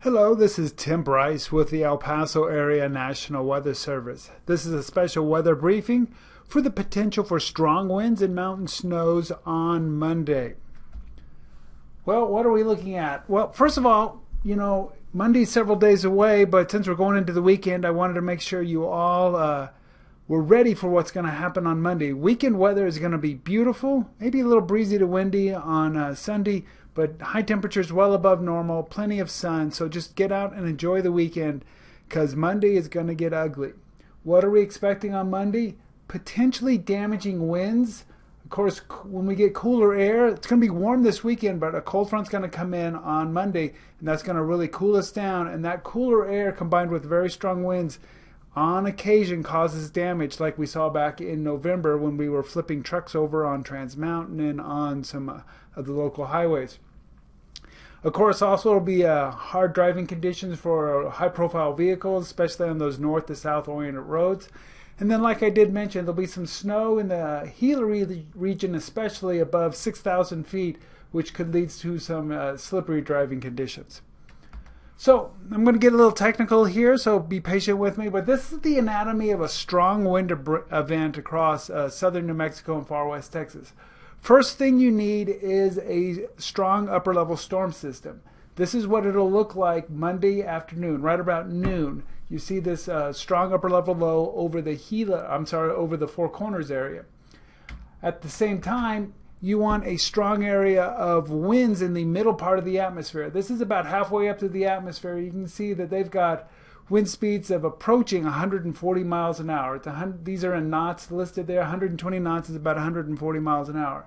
Hello, this is Tim Bryce with the El Paso Area National Weather Service. This is a special weather briefing for the potential for strong winds and mountain snows on Monday. Well, what are we looking at? Well, first of all, Monday's several days away, but since we're going into the weekend, I wanted to make sure you all were ready for what's going to happen on Monday. Weekend weather is going to be beautiful, maybe a little breezy to windy on Sunday, but high temperatures well above normal, plenty of sun, so just get out and enjoy the weekend because Monday is going to get ugly. What are we expecting on Monday? Potentially damaging winds. Of course, when we get cooler air, it's going to be warm this weekend, but a cold front's going to come in on Monday, and that's going to really cool us down. And that cooler air combined with very strong winds on occasion causes damage, like we saw back in November when we were flipping trucks over on Trans Mountain and on some of the local highways. Of course, also it'll be hard driving conditions for high-profile vehicles, especially on those north to south oriented roads. And then, like I did mention, there'll be some snow in the Gila region, especially above 6,000 feet, which could lead to some slippery driving conditions. So I'm going to get a little technical here, so be patient with me. But this is the anatomy of a strong wind event across southern New Mexico and far west Texas. First thing you need is a strong upper level storm system. This is what it'll look like Monday afternoon, right about noon. You see this strong upper level low over the Four Corners area. At the same time, you want a strong area of winds in the middle part of the atmosphere. This is about halfway up to the atmosphere. You can see that they've got wind speeds of approaching 140 miles an hour. These are in knots listed there. 120 knots is about 140 miles an hour.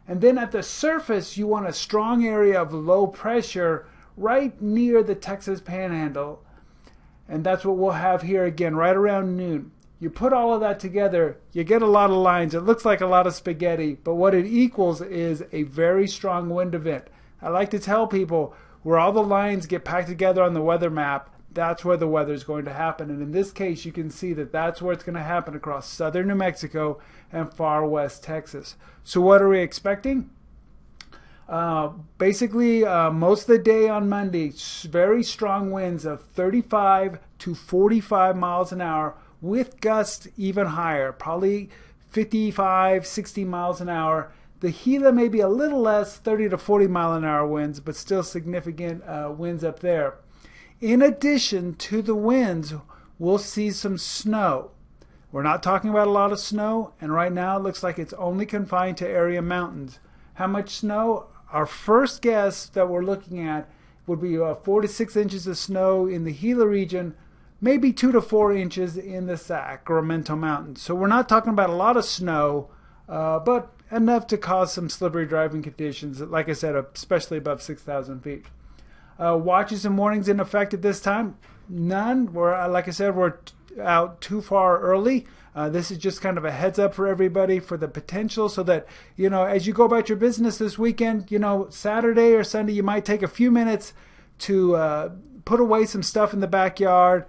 And then at the surface, you want a strong area of low pressure right near the Texas Panhandle. And that's what we'll have here again, right around noon. You put all of that together, you get a lot of lines. It looks like a lot of spaghetti, but what it equals is a very strong wind event. I like to tell people where all the lines get packed together on the weather map, that's where the weather is going to happen. And in this case, you can see that that's where it's going to happen across southern New Mexico and far west Texas. So what are we expecting? Basically, most of the day on Monday, very strong winds of 35 to 45 miles an hour with gusts even higher, probably 55, 60 miles an hour. The Gila may be a little less, 30 to 40 mile an hour winds, but still significant winds up there. In addition to the winds, we'll see some snow. We're not talking about a lot of snow, and right now it looks like it's only confined to area mountains. How much snow? Our first guess that we're looking at would be 4 to 6 inches of snow in the Gila region, maybe 2 to 4 inches in the Sacramento Mountains. So we're not talking about a lot of snow, but enough to cause some slippery driving conditions, like I said, especially above 6,000 feet. Watches and warnings in effect at this time? None. Like I said, we're out too far early. This is just kind of a heads up for everybody for the potential so that, as you go about your business this weekend, Saturday or Sunday, you might take a few minutes to put away some stuff in the backyard,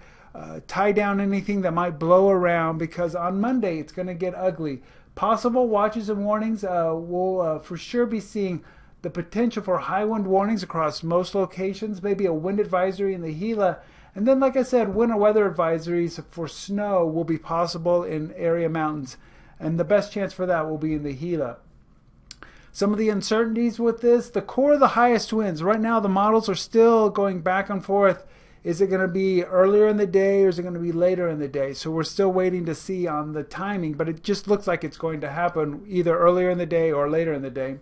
tie down anything that might blow around, because on Monday it's going to get ugly. Possible watches and warnings, we'll for sure be seeing the potential for high wind warnings across most locations, maybe a wind advisory in the Gila. And then, like I said, winter weather advisories for snow will be possible in area mountains. And the best chance for that will be in the Gila. Some of the uncertainties with this, the core of the highest winds. Right now, the models are still going back and forth. Is it going to be earlier in the day or is it going to be later in the day? So we're still waiting to see on the timing, but it just looks like it's going to happen either earlier in the day or later in the day.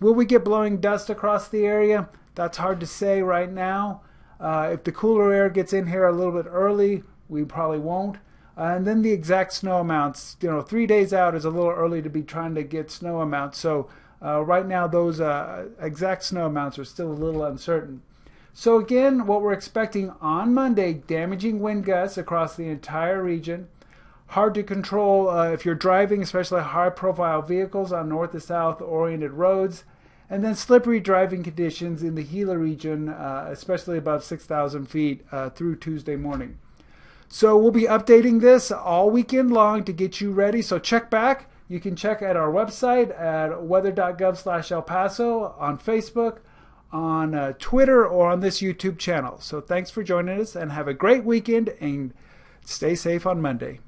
Will we get blowing dust across the area? That's hard to say right now. If the cooler air gets in here a little bit early, we probably won't. And then the exact snow amounts, 3 days out is a little early to be trying to get snow amounts. So right now those exact snow amounts are still a little uncertain. So again, what we're expecting on Monday, damaging wind gusts across the entire region. Hard to control if you're driving, especially high-profile vehicles on north to south oriented roads. And then slippery driving conditions in the Gila region, especially above 6,000 feet through Tuesday morning. So we'll be updating this all weekend long to get you ready. So check back. You can check at our website at weather.gov/El Paso, on Facebook, on Twitter or on this YouTube channel. So thanks for joining us and have a great weekend and stay safe on Monday.